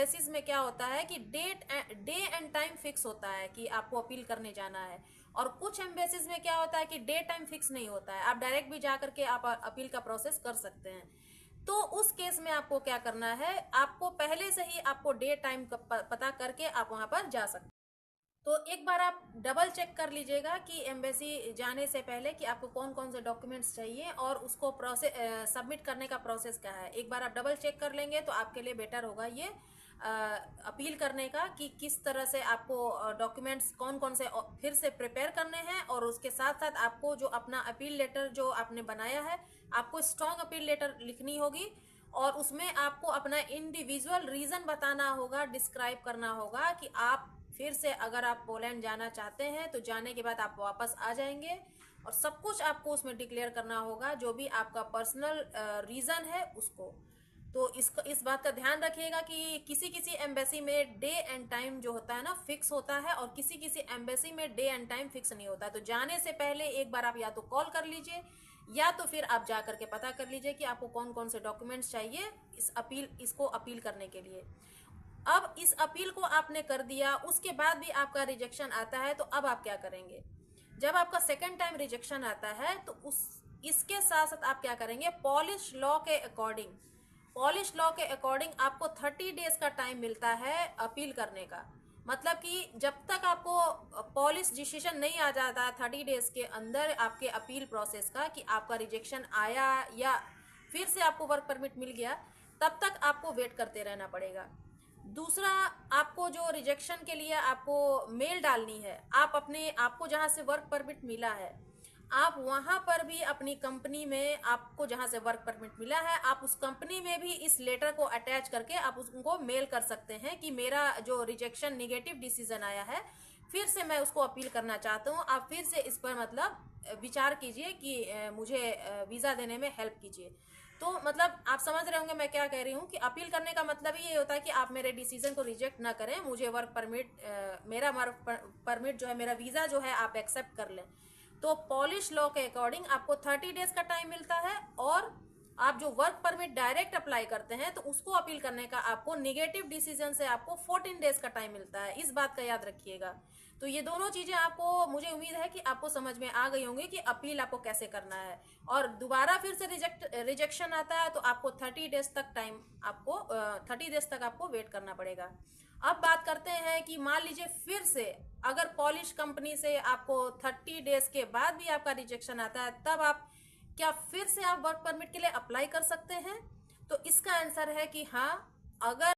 Embassies में क्या होता है कि डे एंड टाइम फिक्स होता है कि आपको अपील करने जाना है, और कुछ एम्बेसीज में क्या होता है कि डे टाइम फिक्स नहीं होता है, आप डायरेक्ट भी जा करके आप अपील का प्रोसेस कर सकते हैं। तो उस केस में आपको क्या करना है, आपको पहले से ही आपको डे टाइम पता करके आप वहां पर जा सकते हैं। तो एक बार आप डबल चेक कर लीजिएगा कि एम्बेसी जाने से पहले कि आपको कौन कौन से डॉक्यूमेंट्स चाहिए और उसको प्रोसेस सबमिट करने का प्रोसेस क्या है। एक बार आप डबल चेक कर लेंगे तो आपके लिए बेटर होगा ये अपील करने का, कि किस तरह से आपको डॉक्यूमेंट्स कौन कौन से फिर से प्रिपेयर करने हैं, और उसके साथ साथ आपको जो अपना अपील लेटर जो आपने बनाया है, आपको स्ट्रॉन्ग अपील लेटर लिखनी होगी, और उसमें आपको अपना इंडिविजुअल रीज़न बताना होगा, डिस्क्राइब करना होगा कि आप फिर से अगर आप पोलैंड जाना चाहते हैं तो जाने के बाद आप वापस आ जाएंगे, और सब कुछ आपको उसमें डिक्लेयर करना होगा, जो भी आपका पर्सनल रीज़न है उसको। तो इस बात का ध्यान रखिएगा कि किसी किसी एम्बेसी में डे एंड टाइम जो होता है ना फिक्स होता है, और किसी किसी एम्बेसी में डे एंड टाइम फिक्स नहीं होता है। तो जाने से पहले एक बार आप या तो कॉल कर लीजिए, या तो फिर आप जा करके पता कर लीजिए कि आपको कौन कौन से डॉक्यूमेंट्स चाहिए इसको अपील करने के लिए। अब इस अपील को आपने कर दिया, उसके बाद भी आपका रिजेक्शन आता है, तो अब आप क्या करेंगे। जब आपका सेकेंड टाइम रिजेक्शन आता है तो इसके साथ साथ आप क्या करेंगे, पॉलिश लॉ के अकॉर्डिंग आपको 30 डेज का टाइम मिलता है अपील करने का। मतलब कि जब तक आपको पॉलिश डिसीजन नहीं आ जाता 30 डेज के अंदर आपके अपील प्रोसेस का, कि आपका रिजेक्शन आया या फिर से आपको वर्क परमिट मिल गया, तब तक आपको वेट करते रहना पड़ेगा। दूसरा, आपको जो रिजेक्शन के लिए आपको मेल डालनी है, आपको जहाँ से वर्क परमिट मिला है, आप वहाँ पर भी अपनी कंपनी में आपको जहाँ से वर्क परमिट मिला है, आप उस कंपनी में भी इस लेटर को अटैच करके आप उसको मेल कर सकते हैं कि मेरा जो रिजेक्शन निगेटिव डिसीजन आया है, फिर से मैं उसको अपील करना चाहता हूँ, आप फिर से इस पर मतलब विचार कीजिए कि मुझे वीज़ा देने में हेल्प कीजिए। तो मतलब आप समझ रहे होंगे मैं क्या कह रही हूँ, कि अपील करने का मतलब ही ये होता है कि आप मेरे डिसीजन को रिजेक्ट ना करें, मुझे मेरा वर्क परमिट जो है, मेरा वीज़ा जो है, आप एक्सेप्ट कर लें। तो पॉलिश लॉ के अकॉर्डिंग आपको 30 डेज का टाइम मिलता है, और आप जो वर्क परमिट डायरेक्ट अप्लाई करते हैं तो उसको अपील करने का आपको निगेटिव डिसीजन से आपको 14 डेज का टाइम मिलता है। इस बात का याद रखिएगा। तो ये दोनों चीजें आपको, मुझे उम्मीद है कि आपको समझ में आ गई होंगी कि अपील आपको कैसे करना है, और दोबारा फिर से रिजेक्शन आता है तो आपको 30 डेज तक आपको 30 डेज तक आपको वेट करना पड़ेगा। अब बात करते हैं कि मान लीजिए फिर से अगर पॉलिश कंपनी से आपको 30 डेज के बाद भी आपका रिजेक्शन आता है, तब आप क्या फिर से आप वर्क परमिट के लिए अप्लाई कर सकते हैं। तो इसका आंसर है कि हाँ, अगर